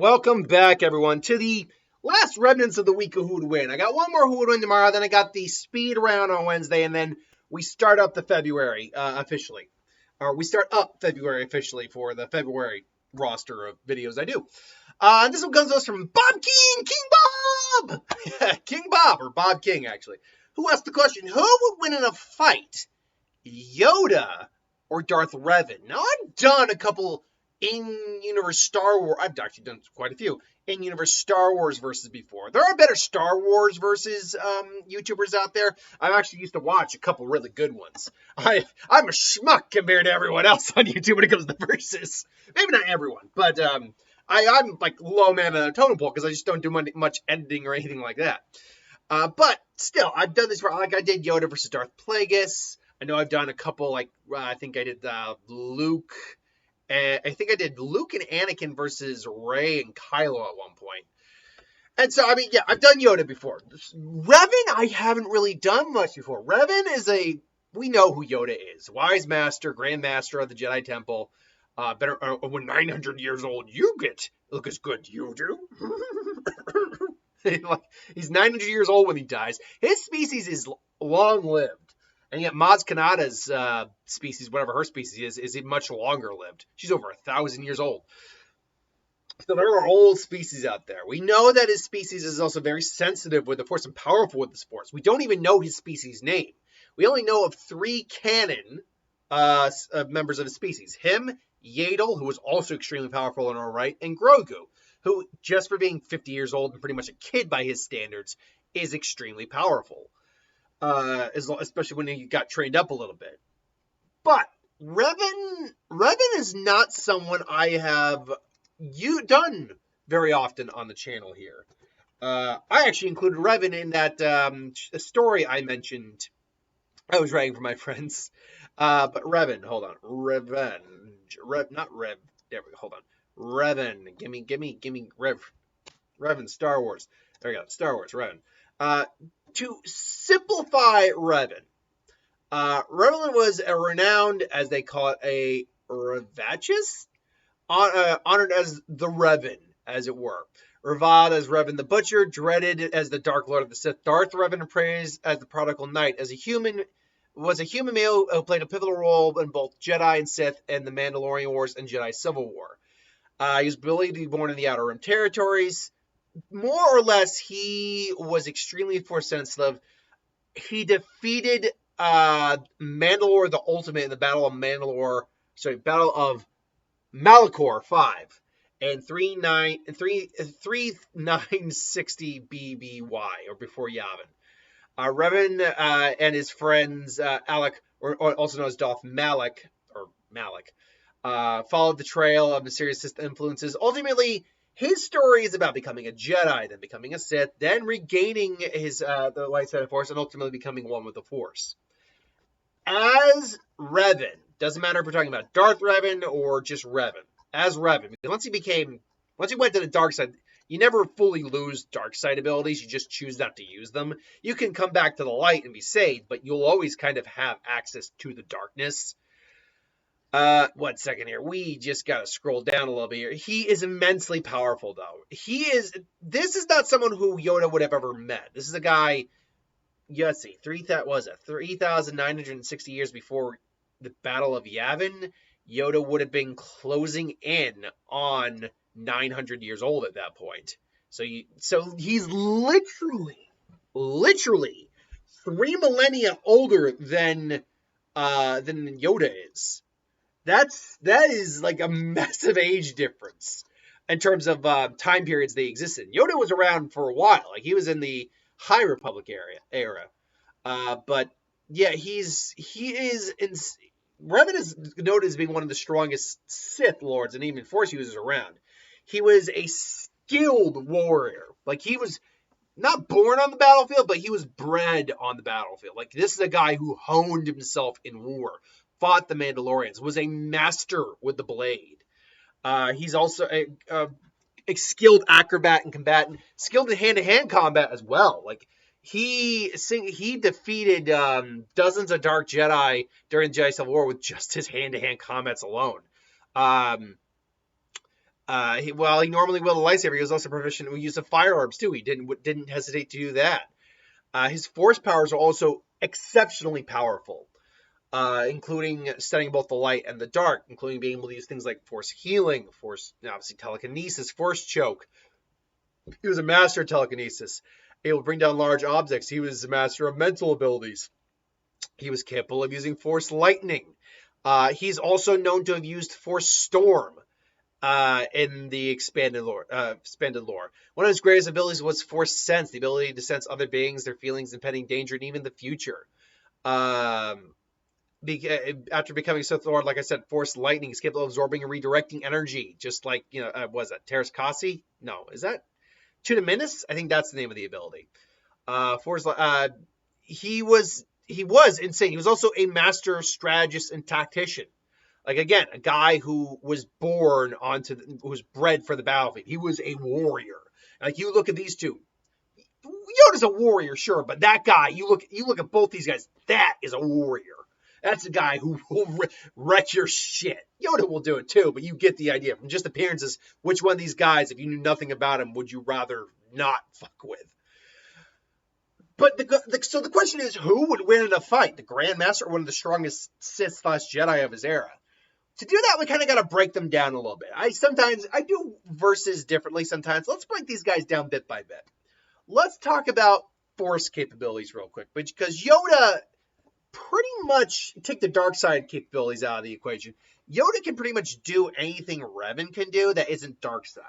Welcome back, everyone, to the last remnants of the week of Who Would Win. I got one more Who Would Win tomorrow, then I got the speed round on Wednesday, and then we start up the February officially. Or we start up February officially for the February roster of videos I do. This one comes to us from Bob King, King Bob! King Bob, or Bob King, actually, who asked the question, who would win in a fight, Yoda or Darth Revan? Now, I've done a couple in-universe Star Wars. I've actually done quite a few in-universe Star Wars versus before. There are better Star Wars versus YouTubers out there. I've actually used to watch a couple really good ones. I'm a schmuck compared to everyone else on YouTube when it comes to versus. Maybe not everyone, but I'm like low man on a totem pole because I just don't do much editing or anything like that. But still, I've done this. Like I did Yoda versus Darth Plagueis. I know I've done a couple. Like I think I did Luke. I think I did Luke and Anakin versus Rey and Kylo at one point. And so, I mean, yeah, I've done Yoda before. Revan, I haven't really done much before. Revan we know who Yoda is. Wise Master, Grand Master of the Jedi Temple. When 900 years old, you look as good you do. He's 900 years old when he dies. His species is long-lived. And yet Maz Kanata's species, whatever her species is much longer lived. She's over 1,000 years old. So there are old species out there. We know that his species is also very sensitive with the Force and powerful with the Force. We don't even know his species name. We only know of 3 canon members of his species. Him, Yaddle, who was also extremely powerful in her right, and Grogu, who, just for being 50 years old and pretty much a kid by his standards, is extremely powerful. Especially when he got trained up a little bit. But Revan is not someone I have done very often on the channel here. I actually included Revan in that story I mentioned. I was writing for my friends. But Revan, hold on. Not Rev. There we go. Hold on. Revan. Gimme Revan, Star Wars. There we go. Star Wars, Revan. To simplify Revan, Revan was a renowned, as they call it, a Revachus, honored as the Revan, as it were. Revad as Revan the Butcher, dreaded as the Dark Lord of the Sith. Darth Revan praised as the Prodigal Knight, was a human male who played a pivotal role in both Jedi and Sith and the Mandalorian Wars and Jedi Civil War. He was believed to be born in the Outer Rim territories. More or less, he was extremely Force sensitive. He defeated Mandalore the Ultimate in the Battle of Malachor 5 and 3960 BBY, or before Yavin. Revan and his friends Alec, or also known as Darth Malak, followed the trail of mysterious Sith influences. Ultimately, his story is about becoming a Jedi, then becoming a Sith, then regaining his the light side of the Force, and ultimately becoming one with the Force. As Revan, doesn't matter if we're talking about Darth Revan or just Revan, as Revan, because once he went to the dark side, you never fully lose dark side abilities, you just choose not to use them. You can come back to the light and be saved, but you'll always kind of have access to the darkness. One second here. We just gotta scroll down a little bit here. He is immensely powerful, though. This is not someone who Yoda would have ever met. This is a guy, let's see, 3,960 years before the Battle of Yavin, Yoda would have been closing in on 900 years old at that point. So he's literally 3 millennia older than Yoda is. That is like a massive age difference in terms of time periods they existed. Yoda was around for a while. Like he was in the High Republic era. But yeah, Revan is noted as being one of the strongest Sith Lords and even Force users around. He was a skilled warrior. Like he was not born on the battlefield, but he was bred on the battlefield. Like this is a guy who honed himself in war, fought the Mandalorians, was a master with the blade. He's also a skilled acrobat and combatant, skilled in hand-to-hand combat as well. Like he defeated dozens of Dark Jedi during the Jedi Civil War with just his hand-to-hand combats alone. He normally wielded a lightsaber. He was also proficient in the use of firearms too. He didn't hesitate to do that. His force powers are also exceptionally powerful, including studying both the light and the dark, including being able to use things like force healing, force, obviously telekinesis, force choke. He was a master of telekinesis, able to bring down large objects. He was a master of mental abilities. He was capable of using force lightning. He's also known to have used force storm in the expanded lore. One of his greatest abilities was force sense, the ability to sense other beings, their feelings, impending danger, and even the future. After becoming Sith Lord, like I said, force lightning is capable of absorbing and redirecting energy, just like, was that Teras Kasi? No, is that Tudaminis? I think that's the name of the ability. Force. He was insane. He was also a master strategist and tactician. Like, again, a guy who was who was bred for the battlefield. He was a warrior. Like, you look at these two. Yoda's a warrior, sure, but that guy, you look at both these guys. That is a warrior. That's a guy who will wreck your shit. Yoda will do it too, but you get the idea. From just appearances, which one of these guys, if you knew nothing about him, would you rather not fuck with? But so the question is, who would win in a fight? The Grand Master or one of the strongest Sith/Jedi of his era? To do that, we kind of got to break them down a little bit. I do verses differently sometimes. Let's break these guys down bit by bit. Let's talk about force capabilities real quick, because Yoda pretty much, take the dark side capabilities out of the equation. Yoda can pretty much do anything Revan can do that isn't dark side.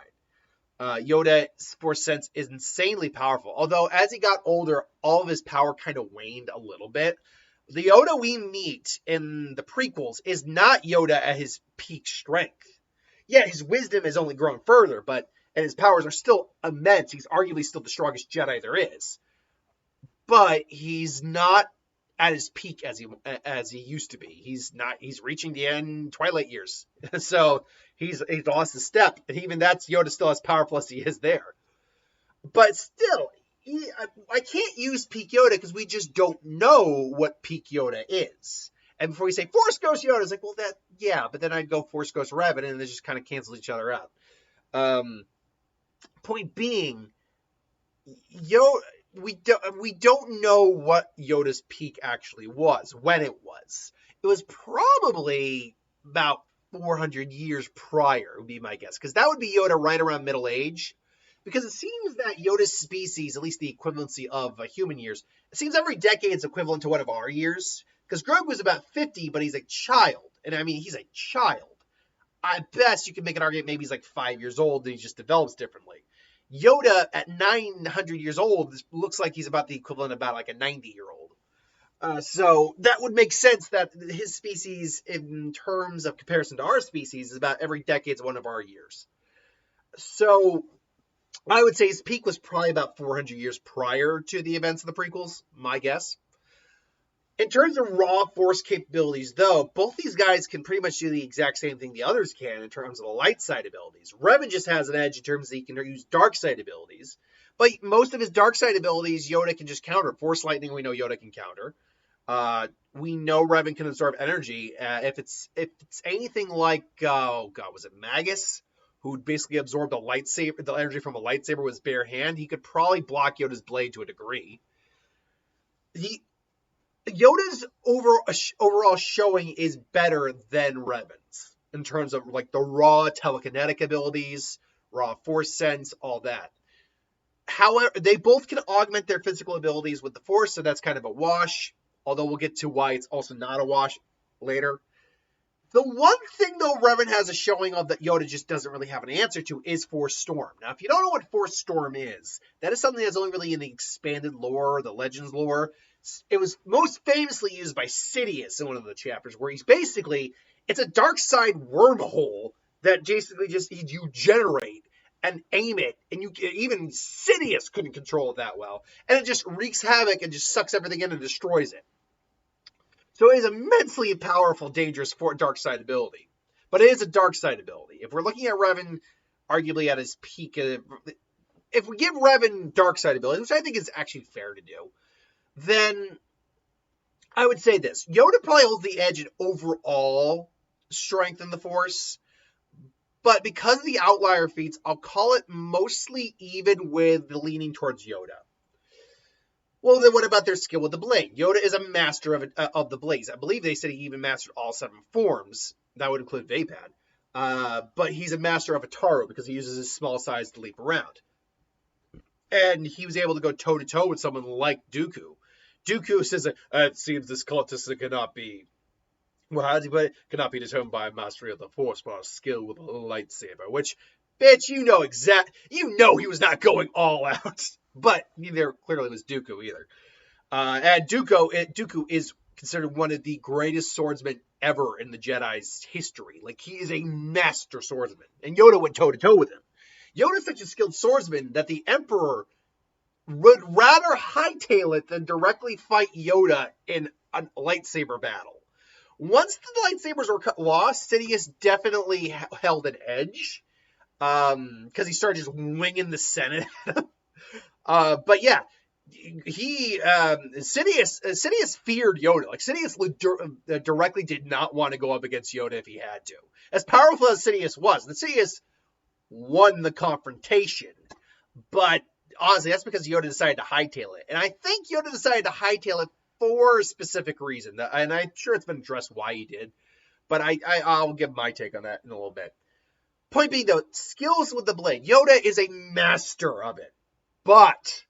Yoda's force sense is insanely powerful, although as he got older, all of his power kind of waned a little bit. The Yoda we meet in the prequels is not Yoda at his peak strength. Yeah, his wisdom has only grown further, and his powers are still immense. He's arguably still the strongest Jedi there is. But he's not at his peak as he used to be. He's reaching the end Twilight years. So he's lost a step. And even Yoda still as powerful as he is there. But still, I can't use peak Yoda because we just don't know what peak Yoda is. And before we say Force Ghost Yoda, it's like, well, but then I'd go Force Ghost Revan, and they just kind of cancel each other out. Point being, we don't know what Yoda's peak actually was, when it was. It was probably about 400 years prior, would be my guess, because that would be Yoda right around middle age. Because it seems that Yoda's species, at least the equivalency of human years, it seems every decade is equivalent to one of our years. Because Grogu was about 50, but he's a child. And I mean, he's a child. At best, you can make an argument maybe he's like 5 years old and he just develops differently. Yoda, at 900 years old, looks like he's about the equivalent of about like a 90-year-old. So that would make sense that his species, in terms of comparison to our species, is about every decade is one of our years. So I would say his peak was probably about 400 years prior to the events of the prequels, my guess. In terms of raw force capabilities, though, both these guys can pretty much do the exact same thing the others can in terms of the light side abilities. Revan just has an edge in terms that he can use dark side abilities. But most of his dark side abilities, Yoda can just counter. Force lightning, we know Yoda can counter. We know Revan can absorb energy. If it's anything like, was it Magus? Who basically absorbed the energy from a lightsaber with his bare hand, he could probably block Yoda's blade to a degree. Yoda's overall showing is better than Revan's in terms of like the raw telekinetic abilities, raw force sense, all that. However, they both can augment their physical abilities with the force, so that's kind of a wash, although we'll get to why it's also not a wash later. The one thing, though, Revan has a showing of that Yoda just doesn't really have an answer to is Force Storm. Now, if you don't know what Force Storm is, that is something that's only really in the expanded lore, the Legends lore. It was most famously used by Sidious in one of the chapters, where it's a dark side wormhole that basically you generate and aim it, and even Sidious couldn't control it that well, and it just wreaks havoc and just sucks everything in and destroys it. So it is immensely powerful, dangerous dark side ability. But it is a dark side ability. If we're looking at Revan, arguably at his peak, if we give Revan dark side ability, which I think is actually fair to do, then I would say this. Yoda probably holds the edge in overall strength in the Force, But because of the outlier feats, I'll call it mostly even with the leaning towards Yoda. Well, then what about their skill with the blade? Yoda is a master of the blades. I believe they said he even mastered all 7 forms. That would include Vapan. But he's a master of Ataru because he uses his small size to leap around. And he was able to go toe-to-toe with someone like Dooku. Dooku says, it seems this cultist cannot be... Well, how does he put it? Cannot be determined by mastery of the Force, but a skill with a lightsaber. Which, bitch, you know he was not going all out. But neither clearly was Dooku either. And Dooku is considered one of the greatest swordsmen ever in the Jedi's history. Like, he is a master swordsman. And Yoda went toe-to-toe with him. Yoda is such a skilled swordsman that the Emperor would rather hightail it than directly fight Yoda in a lightsaber battle. Once the lightsabers were lost, Sidious definitely held an edge. Because he started just winging the Senate at him. But yeah, Sidious feared Yoda. Like, Sidious directly did not want to go up against Yoda if he had to. As powerful as Sidious was, the Sidious won the confrontation. But honestly, that's because Yoda decided to hightail it. And I think Yoda decided to hightail it for a specific reason. And I'm sure it's been addressed why he did. But I'll give my take on that in a little bit. Point being, though, skills with the blade. Yoda is a master of it. But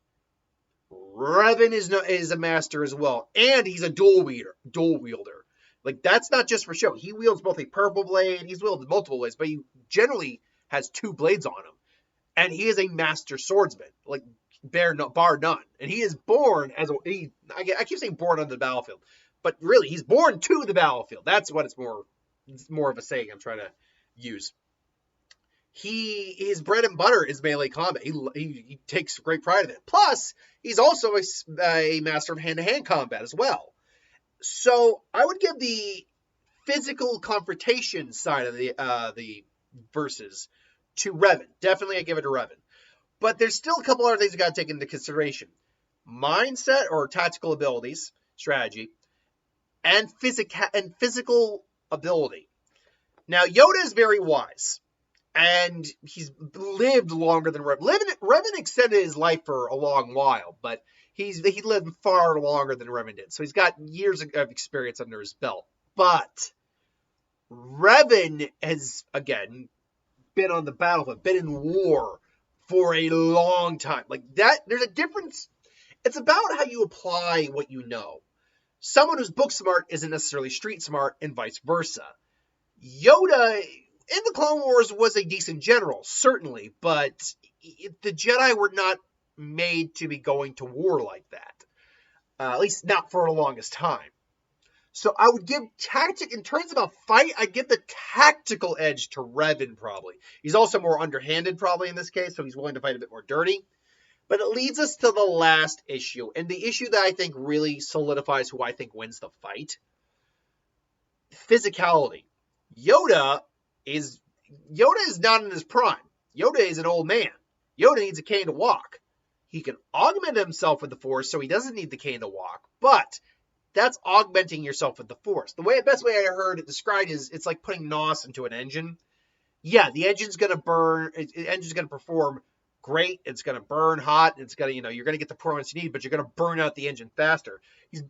Revan is a master as well. And he's a dual wielder. Like, that's not just for show. He wields both a purple blade. He's wielded multiple blades. But he generally has 2 blades on him. And he is a master swordsman. Like, bar none. And he is born as I keep saying born on the battlefield. But really, he's born to the battlefield. That's what it's more of a saying I'm trying to use. His bread and butter is melee combat. He takes great pride in it. Plus, he's also a master of hand-to-hand combat as well. So I would give the physical confrontation side of the verses to Revan. Definitely, I give it to Revan. But there's still a couple other things you got to take into consideration: mindset or tactical abilities, strategy, and physical ability. Now, Yoda is very wise. And he's lived longer than Revan. Revan extended his life for a long while, but he lived far longer than Revan did. So he's got years of experience under his belt. But Revan has, again, been on the battlefield, been in war for a long time. Like, that, there's a difference. It's about how you apply what you know. Someone who's book smart isn't necessarily street smart, and vice versa. Yoda in the Clone Wars was a decent general, certainly, but the Jedi were not made to be going to war like that. At least not for the longest time. So I would give in terms of a fight, I'd give the tactical edge to Revan, probably. He's also more underhanded, probably, in this case, so he's willing to fight a bit more dirty. But it leads us to the last issue, and the issue that I think really solidifies who I think wins the fight. Physicality. Yoda is not in his prime. Yoda is an old man. Yoda needs a cane to walk. He can augment himself with the Force, so he doesn't need the cane to walk. But that's augmenting yourself with the Force. The best way I heard it described is it's like putting NOS into an engine. Yeah, the engine's going to burn. The engine's going to perform great. It's going to burn hot. It's going to, you're going to get the performance you need, but you're going to burn out the engine faster.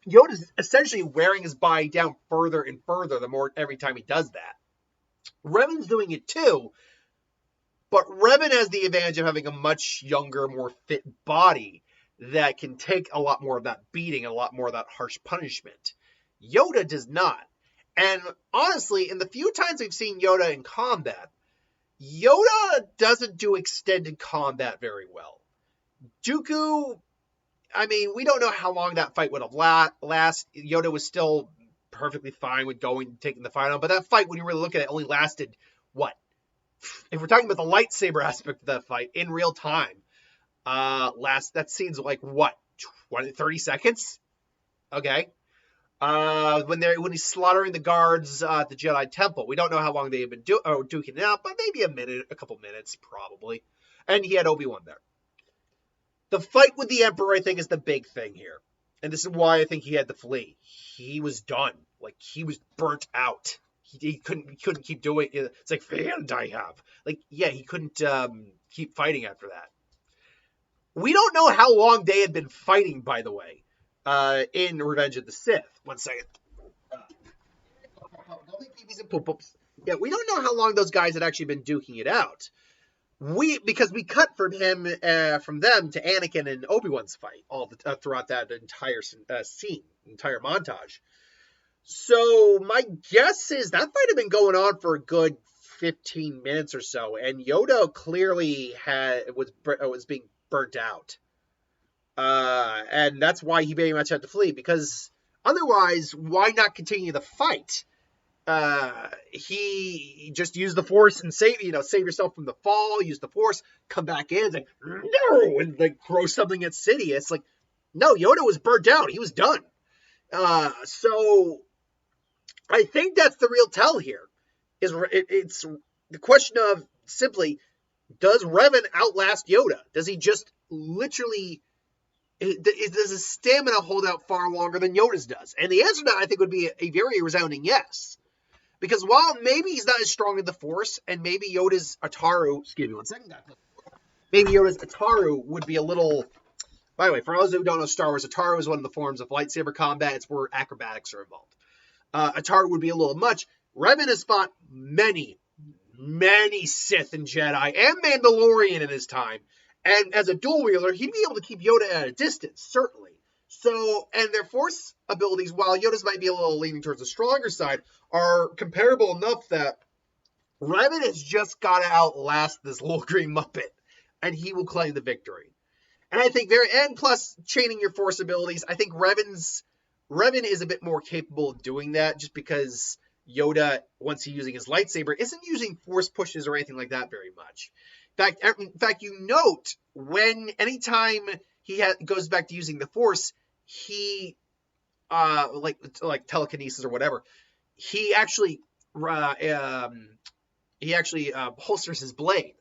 Yoda's essentially wearing his body down further and further every time he does that. Revan's doing it too, but Revan has the advantage of having a much younger, more fit body that can take a lot more of that beating and a lot more of that harsh punishment. Yoda does not. And honestly, in the few times we've seen Yoda in combat, Yoda doesn't do extended combat very well. Dooku, I mean, we don't know how long that fight would have lasted. Yoda was still perfectly fine with taking the fight on, but that fight, when you really look at it, only lasted, what? If we're talking about the lightsaber aspect of that fight, in real time, that scene's like, what, 20, 30 seconds? Okay. When he's slaughtering the guards at the Jedi Temple, we don't know how long they've been duking it out, but maybe a couple minutes, probably. And he had Obi-Wan there. The fight with the Emperor, I think, is the big thing here. And this is why I think he had to flee. He was done. Like, he was burnt out. he couldn't keep doing it. It's like, and I have. Like, yeah, he couldn't keep fighting after that. We don't know how long they had been fighting, by the way, in Revenge of the Sith. One second. Yeah, we don't know how long those guys had actually been duking it out. Because we cut from them to Anakin and Obi-Wan's fight throughout that entire scene, entire montage. So my guess is that might have been going on for a good 15 minutes or so, and Yoda clearly was being burnt out, and that's why he very much had to flee. Because otherwise, why not continue the fight? He just used the Force and save yourself from the fall. Use the Force, come back in, like no, and like throw something at Sidious. Like no, Yoda was burnt out. He was done. So I think that's the real tell here. It's the question of simply, does Revan outlast Yoda? Does he just literally, does his stamina hold out far longer than Yoda's does? And the answer to that, I think, would be a very resounding yes. Because while maybe he's not as strong in the Force, and maybe Yoda's Ataru, excuse me one second, maybe Yoda's Ataru would be a little, by the way, for those who don't know Star Wars, Ataru is one of the forms of lightsaber combat. It's where acrobatics are involved. Ataru would be a little much. Revan has fought many Sith and Jedi and Mandalorian in his time. And as a dual wielder, he'd be able to keep Yoda at a distance, certainly. So, and their Force abilities, while Yoda's might be a little leaning towards the stronger side, are comparable enough that Revan has just got to outlast this little green Muppet, and he will claim the victory. And I think and plus chaining your Force abilities, I think Revan is a bit more capable of doing that, just because Yoda, once he's using his lightsaber, isn't using Force pushes or anything like that very much. In fact, you note anytime he goes back to using the Force, he like telekinesis or whatever, he actually holsters his blade.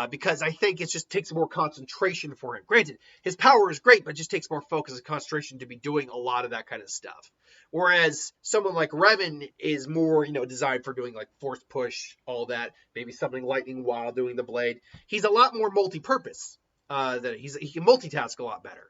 Because I think it just takes more concentration for him. Granted, his power is great, but it just takes more focus and concentration to be doing a lot of that kind of stuff. Whereas someone like Revan is more, designed for doing like Force push, all that, maybe something lightning while doing the blade. He's a lot more multi-purpose. He can multitask a lot better.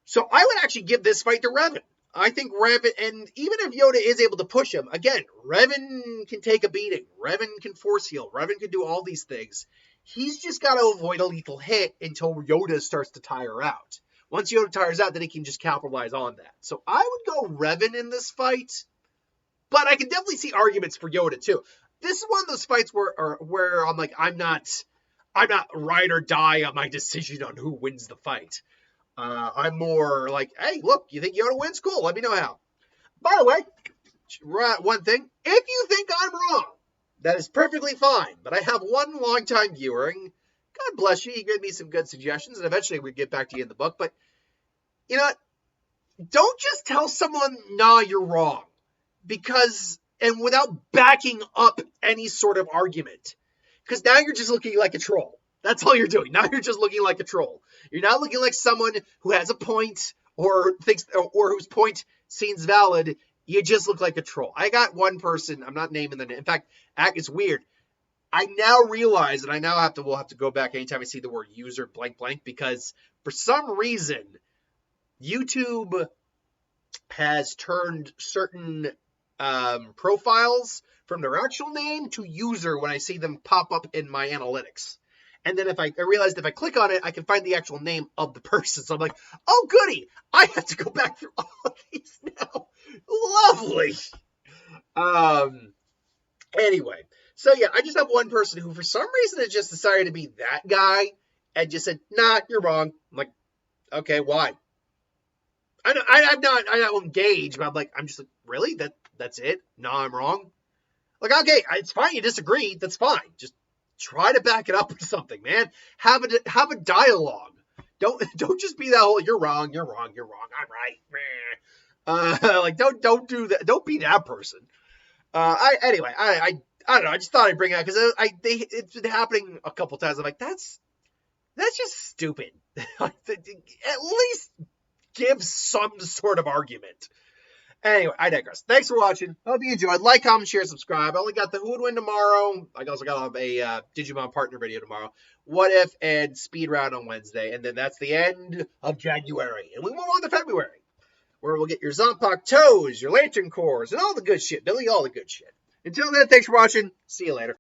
So I would actually give this fight to Revan. I think Revan, and even if Yoda is able to push him, again, Revan can take a beating. Revan can force heal. Revan can do all these things. He's just got to avoid a lethal hit until Yoda starts to tire out. Once Yoda tires out, then he can just capitalize on that. So I would go Revan in this fight, but I can definitely see arguments for Yoda too. This is one of those fights where I'm like, I'm not ride or die on my decision on who wins the fight. I'm more like, hey, look, you think Yoda wins? Cool, let me know how. By the way, one thing, if you think I'm wrong, that is perfectly fine. But I have one longtime viewer, and God bless you, he gave me some good suggestions, and eventually we'll get back to you in the book. But, you know what? Don't just tell someone, nah, you're wrong. And without backing up any sort of argument. Because now you're just looking like a troll. That's all you're doing. Now you're just looking like a troll. You're not looking like someone who has a point or whose point seems valid. You just look like a troll. I got one person. I'm not naming the name. In fact, it's weird. I now realize, and we'll have to go back anytime I see the word user blank blank, because for some reason, YouTube has turned certain profiles from their actual name to user when I see them pop up in my analytics. And then I realized if I click on it, I can find the actual name of the person. So I'm like, oh, goody. I have to go back through all of these now. Lovely. Anyway. So, yeah, I just have one person who, for some reason, has just decided to be that guy and just said, nah, you're wrong. I'm like, okay, why? I'm not engaged, but I'm just like, really? That's it? No, I'm wrong? Like, okay, it's fine. You disagree. That's fine. Just try to back it up with something, man. Have a dialogue. Don't just be that whole you're wrong, I'm right. Don't do that. Don't be that person. I don't know. I just thought I'd bring it out because it's been happening a couple times. I'm like, that's just stupid. At least give some sort of argument. Anyway, I digress. Thanks for watching. Hope you enjoyed. Like, comment, share, subscribe. I only got the Who Would Win tomorrow. I also got a Digimon partner video tomorrow. What If and Speed Round on Wednesday. And then that's the end of January. And we move on to February, where we'll get your Zompak toes, your Lantern cores, and all the good shit, Billy. All the good shit. Until then, thanks for watching. See you later.